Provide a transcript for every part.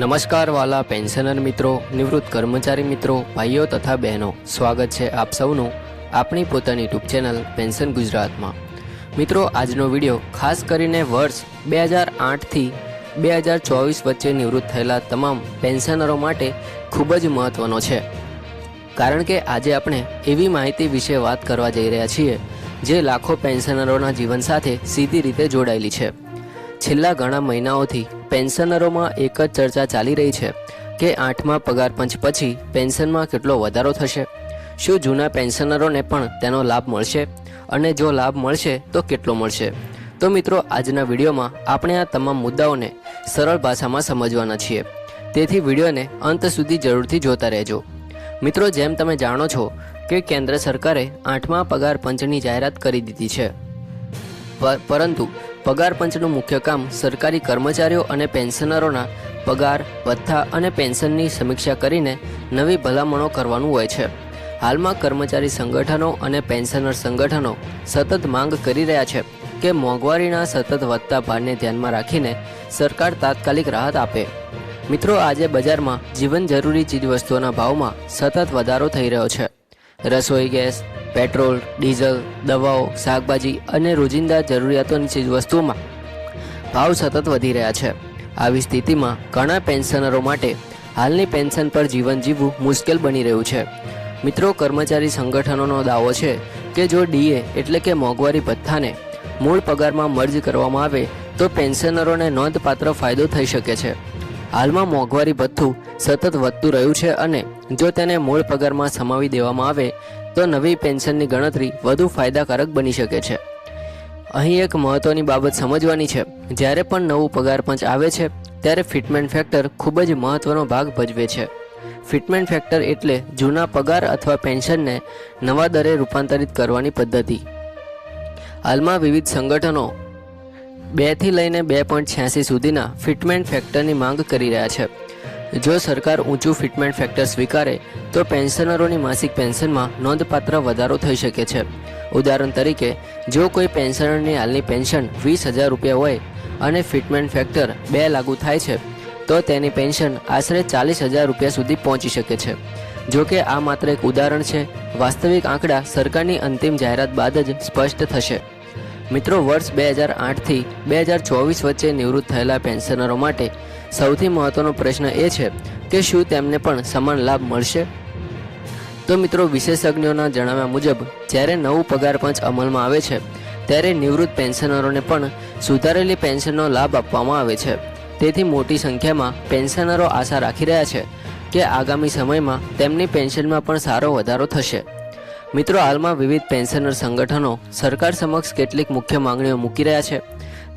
નમસ્કાર વાલા પેન્શનર મિત્રો, નિવૃત્ત કર્મચારી મિત્રો, ભાઈઓ તથા બહેનો, સ્વાગત છે આપ સૌનું આપણી પોતાની યુટ્યુબ ચેનલ પેન્શન ગુજરાતમાં। મિત્રો, આજનો વિડીયો ખાસ કરીને વર્ષ 2008થી 2024 વચ્ચે નિવૃત્ત થયેલા તમામ પેન્શનરો માટે ખૂબ જ મહત્વનો છે, કારણ કે આજે આપણે એવી માહિતી વિશે વાત કરવા જઈ રહ્યા છીએ જે લાખો પેન્શનરોના જીવન સાથે સીધી રીતે જોડાયેલી છે। છેલ્લા ઘણા મહિનાઓથી પેન્શનરોમાં એક જ ચર્ચા ચાલી રહી છે કે 8મા પગાર પંચ પછી પેન્શનમાં કેટલો વધારો થશે, શું જૂના પેન્શનરોને પણ તેનો લાભ મળશે અને જો લાભ મળશે તો કેટલો મળશે। તો મિત્રો, આજના વિડીયોમાં આપણે આ તમામ મુદ્દાઓને સરળ ભાષામાં સમજવાના છીએ, તેથી વિડીયોને અંત સુધી જરૂરથી જોતા રહેજો। મિત્રો, જેમ તમે જાણો છો કે કેન્દ્ર સરકારે 8મા પગાર પંચની જાહેરાત કરી દીધી છે, પરંતુ પગાર પંચનું મુખ્ય કામ સરકારી કર્મચારીઓ અને પેન્શનરોના પગાર, ભથ્થા અને પેન્શનની સમીક્ષા કરીને નવી ભલામણો કરવાનું હોય છે। હાલમાં કર્મચારી સંગઠનો અને પેન્શનર સંગઠનો સતત માંગ કરી રહ્યા છે કે મોંઘવારીના સતત વધતા ભારને ધ્યાનમાં રાખીને સરકાર તાત્કાલિક રાહત આપે। મિત્રો, આજે બજારમાં જીવન જરૂરી ચીજવસ્તુઓના ભાવમાં સતત વધારો થઈ રહ્યો છે। રસોઈ ગેસ, પેટ્રોલ, ડીઝલ, દવાઓ, શાકભાજી અને રોજિંદા જરૂરિયાતોની ચીજવસ્તુઓમાં ભાવ સતત વધી રહ્યા છે। આવી સ્થિતિમાં ઘણા પેન્શનરો માટે હાલની પેન્શન પર જીવન જીવવું મુશ્કેલ બની રહ્યું છે। મિત્રો, કર્મચારી સંગઠનોનો દાવો છે કે જો ડીએ એટલે કે મોંઘવારી ભથ્થાને મૂળ પગારમાં મર્જ કરવામાં આવે તો પેન્શનરોને નોંધપાત્ર ફાયદો થઈ શકે છે। હાલમાં મોંઘવારી ભથ્થું સતત વધતું રહ્યું છે અને જો તેને મૂળ પગારમાં સમાવી દેવામાં આવે તો નવી પેન્શનની ગણતરી વધુ ફાયદાકારક બની શકે છે। અહીં એક મહત્વની બાબત સમજવાની છે, જ્યારે પણ નવું પગાર પંચ આવે છે ત્યારે ફિટમેન્ટ ફેક્ટર ખૂબ જ મહત્વનો ભાગ ભજવે છે। ફિટમેન્ટ ફેક્ટર એટલે જૂના પગાર અથવા પેન્શનને નવા દરે રૂપાંતરિત કરવાની પદ્ધતિ। હાલમાં વિવિધ સંગઠનો 2 થી લઈને 2.86 સુધીના ફિટમેન્ટ ફેક્ટરની માંગ કરી રહ્યા છે। જો સરકાર ઊંચું ફિટમેન્ટ ફેક્ટર સ્વીકારે તો પેન્શનરોની માસિક પેન્શનમાં નોંધપાત્ર વધારો થઈ શકે છે। ઉદાહરણ તરીકે, જો કોઈ પેન્શનરની હાલની પેન્શન 20,000 રૂપિયા હોય અને ફિટમેન્ટ ફેક્ટર 2 લાગુ થાય છે તો તેની પેન્શન આશરે 40,000 રૂપિયા સુધી પહોંચી શકે છે। જો કે આ માત્ર એક ઉદાહરણ છે, વાસ્તવિક આંકડા સરકારની અંતિમ જાહેરાત બાદ જ સ્પષ્ટ થશે। મિત્રો, વર્ષ 2008થી 2024 વચ્ચે નિવૃત્ત થયેલા પેન્શનરો માટે સૌથી મહત્વનો પ્રશ્ન એ છે કે શું તેમને પણ સમાન લાભ મળશે। તો મિત્રો, વિશેષજ્ઞોના જણાવ્યા મુજબ જ્યારે નવું પગાર પંચ અમલમાં આવે છે ત્યારે નિવૃત્ત પેન્શનરોને પણ સુધારેલી પેન્શનનો લાભ આપવામાં આવે છે। તેથી મોટી સંખ્યામાં પેન્શનરો આશા રાખી રહ્યા છે કે આગામી સમયમાં તેમની પેન્શનમાં પણ સારો વધારો થશે। મિત્રો, હાલમાં વિવિધ પેન્શનર સંગઠનો સરકાર સમક્ષ કેટલીક મુખ્ય માંગણીઓ મૂકી રહ્યા છે,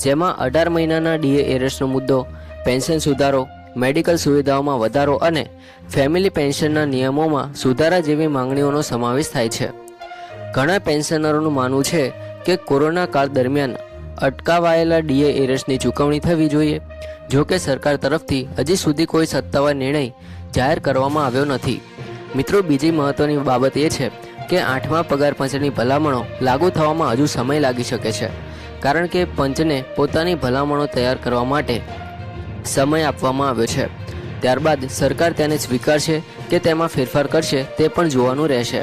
જેમાં 18 મહિનાના ડીએ એરેસ્ટનો મુદ્દો, પેન્શન સુધારો, મેડિકલ સુવિધાઓમાં વધારો અને ફેમિલી પેન્શનના નિયમોમાં સુધારા જેવી માંગણીઓનો સમાવેશ થાય છે। ઘણા પેન્શનરોનું માનવું છે કે કોરોના કાળ દરમિયાન અટકાવાયેલા ડીએ એરેસ્ટની ચૂકવણી થવી જોઈએ। જો કે સરકાર તરફથી હજી સુધી કોઈ સત્તાવાર નિર્ણય જાહેર કરવામાં આવ્યો નથી। મિત્રો, બીજી મહત્વની બાબત એ છે કે 8મા પગાર પંચની ભલામણો લાગુ થવામાં હજુ સમય લાગી શકે છે, કારણ કે પંચને પોતાની ભલામણો તૈયાર કરવા માટે સમય આપવામાં આવ્યો છે। ત્યારબાદ સરકાર તેને સ્વીકારશે કે તેમાં ફેરફાર કરશે તે પણ જોવાનું રહેશે।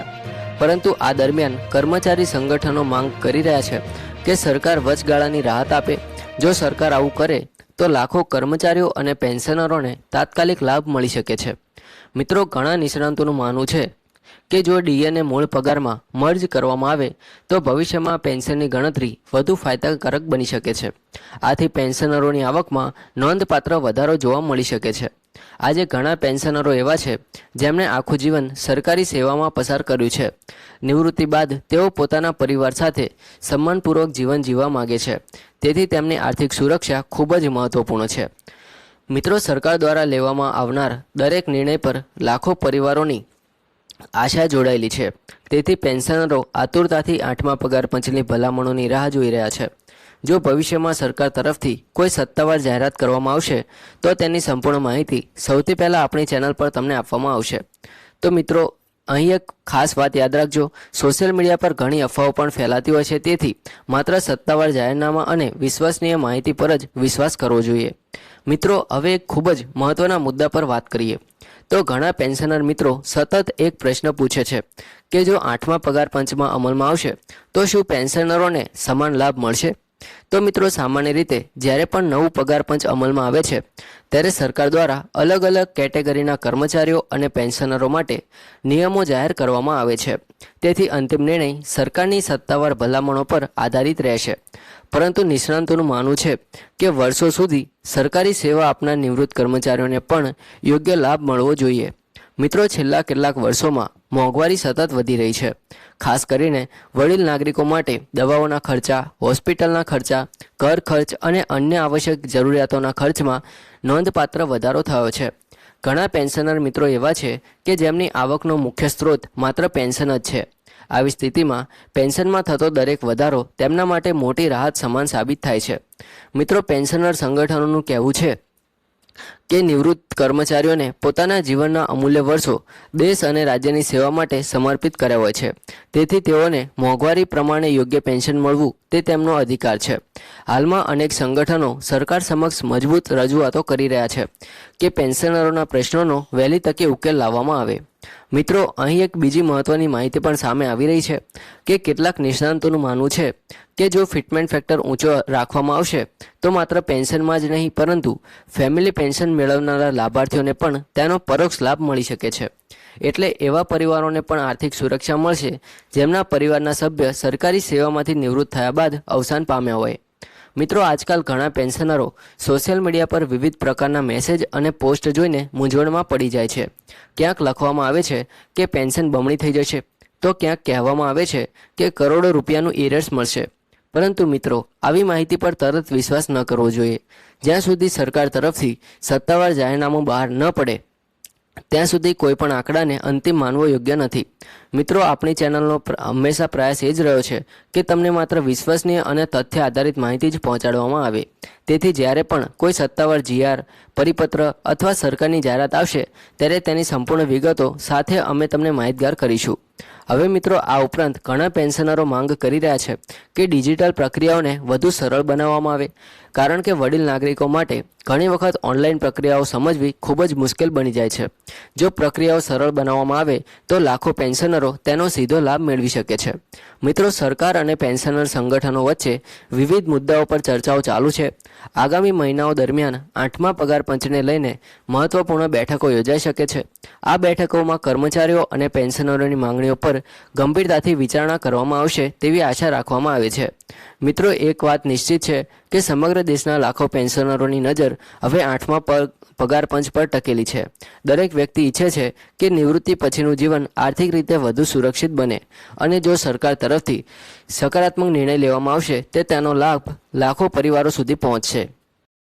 પરંતુ આ દરમિયાન કર્મચારી સંગઠનો માંગ કરી રહ્યા છે કે સરકાર વચગાળાની રાહત આપે। જો સરકાર આવું કરે તો લાખો કર્મચારીઓ અને પેન્શનરોને તાત્કાલિક લાભ મળી શકે છે। મિત્રો, ઘણા નિષ્ણાંતોનું માનવું છે કે જો ડીએને મૂળ પગારમાં મર્જ કરવામાં આવે તો ભવિષ્યમાં પેન્શનની ગણતરી વધુ ફાયદાકારક બની શકે છે। આથી પેન્શનરોની આવકમાં નોંધપાત્ર વધારો જોવા મળી શકે છે। આજે ઘણા પેન્શનરો એવા છે જેમણે આખું જીવન સરકારી સેવામાં પસાર કર્યું છે। નિવૃત્તિ બાદ તેઓ પોતાના પરિવાર સાથે સન્માનપૂર્વક જીવન જીવવા માગે છે, તેથી તેમની આર્થિક સુરક્ષા ખૂબ જ મહત્વપૂર્ણ છે। મિત્રો, સરકાર દ્વારા લેવામાં આવનાર દરેક નિર્ણય પર લાખો પરિવારોની આશા જોડાયેલી છે, તેથી પેન્શનરો આતુરતાથી 8મા પગાર પંચની ભલામણોની રાહ જોઈ રહ્યા છે। જો ભવિષ્યમાં સરકાર તરફથી કોઈ સત્તાવાર જાહેરાત કરવામાં આવશે તો તેની સંપૂર્ણ માહિતી સૌથી પહેલાં આપણી ચેનલ પર તમને આપવામાં આવશે। તો મિત્રો, અહીં એક ખાસ વાત યાદ રાખજો, સોશિયલ મીડિયા પર ઘણી અફવાઓ પણ ફેલાતી હોય છે, તેથી માત્ર સત્તાવાર જાહેરનામા અને વિશ્વસનીય માહિતી પર જ વિશ્વાસ કરવો જોઈએ। મિત્રો, હવે એક ખૂબ જ મહત્વના મુદ્દા પર વાત કરીએ તો ઘણા પેન્શનર મિત્રો સતત એક પ્રશ્ન પૂછે છે કે જો 8મા પગાર પંચમાં અમલમાં આવશે તો શું પેન્શનરોને સમાન લાભ મળશે? તો મિત્રો, સામાન્ય રીતે જ્યારે પણ નવું પગાર પંચ અમલમાં આવે છે ત્યારે સરકાર દ્વારા અલગ અલગ કેટેગરીના કર્મચારીઓ અને પેન્શનરો માટે નિયમો જાહેર કરવામાં આવે છે. તેથી અંતિમ નિર્ણય સરકારની સત્તાવાર ભલામણો પર આધારિત રહેશે. પરંતુ નિષ્ણાંતોનું માનવું છે કે વર્ષો સુધી સરકારી સેવા આપનાર નિવૃત્ત કર્મચારીઓને પણ યોગ્ય લાભ મળવો જોઈએ. મિત્રો, છેલ્લા કેટલાક વર્ષોમાં મોંઘવારી સતત વધી રહી છે. ખાસ કરીને વડીલ નાગરિકો માટે દવાઓના ખર્ચા, હોસ્પિટલના ખર્ચા, ઘર ખર્ચ અને અન્ય આવશ્યક જરૂરિયાતોના ખર્ચમાં નોંધપાત્ર વધારો થયો છે. ઘણા પેન્શનર મિત્રો એવા છે કે જેમની આવકનો મુખ્ય સ્ત્રોત માત્ર પેન્શન જ છે. આવી સ્થિતિમાં પેન્શનમાં થતો દરેક વધારો તેમના માટે મોટી રાહત સમાન સાબિત થાય છે. મિત્રો, પેન્શનર સંગઠનોનું કહેવું છે કે નિવૃત્ત કર્મચારીઓને પોતાના જીવનના અમૂલ્ય વર્ષો દેશ અને રાજ્યની સેવા માટે સમર્પિત કર્યા હોય છે. તેથી તેઓને મોંઘવારી પ્રમાણે યોગ્ય પેન્શન મળવું તે તેમનો અધિકાર છે. હાલમાં અનેક સંગઠનો સરકાર સમક્ષ મજબૂત રજૂઆતો કરી રહ્યા છે કે પેન્શનરોના પ્રશ્નોનો વહેલી તકે ઉકેલ લાવવામાં આવે. મિત્રો, અહીં એક બીજી મહત્વની માહિતી પણ સામે આવી રહી છે કે કેટલાક નિષ્ણાંતોનું માનવું છે કે જો ફિટમેન્ટ ફેક્ટર ઊંચો રાખવામાં આવશે તો માત્ર પેન્શનમાં જ નહીં પરંતુ ફેમિલી પેન્શન મેળવનારા લાભાર્થીઓને પણ તેનો પરોક્ષ લાભ મળી શકે છે. એટલે એવા પરિવારોને પણ આર્થિક સુરક્ષા મળશે જેમના પરિવારના સભ્ય સરકારી સેવામાંથી નિવૃત્ત થયા બાદ અવસાન પામ્યા હોય. મિત્રો, આજકાલ ઘણા પેન્શનરો સોશિયલ મીડિયા પર વિવિધ પ્રકારના મેસેજ અને પોસ્ટ જોઈને મૂંઝવણમાં પડી જાય છે. ક્યાંક લખવામાં આવે છે કે પેન્શન બમણી થઈ જશે તો ક્યાંક કહેવામાં આવે છે કે કરોડો રૂપિયાનું એરર્સ મળશે. પરંતુ મિત્રો, આવી માહિતી પર તરત વિશ્વાસ ન કરવો જોઈએ. જ્યાં સુધી સરકાર તરફથી સત્તાવાર જાહેરનામું બહાર ન પડે ત્યાં સુધી કોઈ પણ આંકડાને અંતિમ માનવો યોગ્ય નથી. મિત્રો, આપણી ચેનલનો હંમેશા પ્રયાસ એ જ રહ્યો છે કે તમને માત્ર વિશ્વસનીય અને તથ્ય આધારિત માહિતી જ પહોંચાડવામાં આવે. તેથી જ્યારે પણ કોઈ સત્તાવાર જીઆર, પરિપત્ર અથવા સરકારની જાહેરાત આવશે ત્યારે તેની સંપૂર્ણ વિગતો સાથે અમે તમને માહિતગાર કરીશું. હવે મિત્રો, આ ઉપરાંત ઘણા પેન્શનરો માંગ કરી રહ્યા છે કે ડિજિટલ પ્રક્રિયાઓને વધુ સરળ બનાવવામાં આવે. કારણ કે વડીલ નાગરિકો માટે ઘણી વખત ઓનલાઈન પ્રક્રિયાઓ સમજવી ખૂબ જ મુશ્કેલ બની જાય છે. જો પ્રક્રિયાઓ સરળ બનાવવામાં આવે તો લાખો પેન્શનરો તેનો સીધો લાભ મેળવી શકે છે. મિત્રો, સરકાર અને પેન્શનર સંગઠનો વચ્ચે વિવિધ મુદ્દાઓ પર ચર્ચાઓ ચાલુ છે. આગામી મહિનાઓ દરમિયાન 8મા પગાર પંચને લઈને મહત્વપૂર્ણ બેઠકો યોજાઈ શકે છે. આ બેઠકોમાં કર્મચારીઓ અને પેન્શનરોની માંગણીઓ પર ગંભીરતાથી વિચારણા કરવામાં આવશે તેવી આશા રાખવામાં આવે છે. મિત્રો, એક વાત નિશ્ચિત છે કે સમગ્ર દેશના લાખો પેન્શનરોની નજર હવે 8મા પગાર પંચ પર ટકેલી છે. દરેક વ્યક્તિ ઈચ્છે છે કે નિવૃત્તિ પછીનું જીવન આર્થિક રીતે વધુ સુરક્ષિત બને અને જો સરકાર તરફથી સકારાત્મક નિર્ણય લેવામાં આવશે તો તેનો લાભ લાખો પરિવારો સુધી પહોંચશે.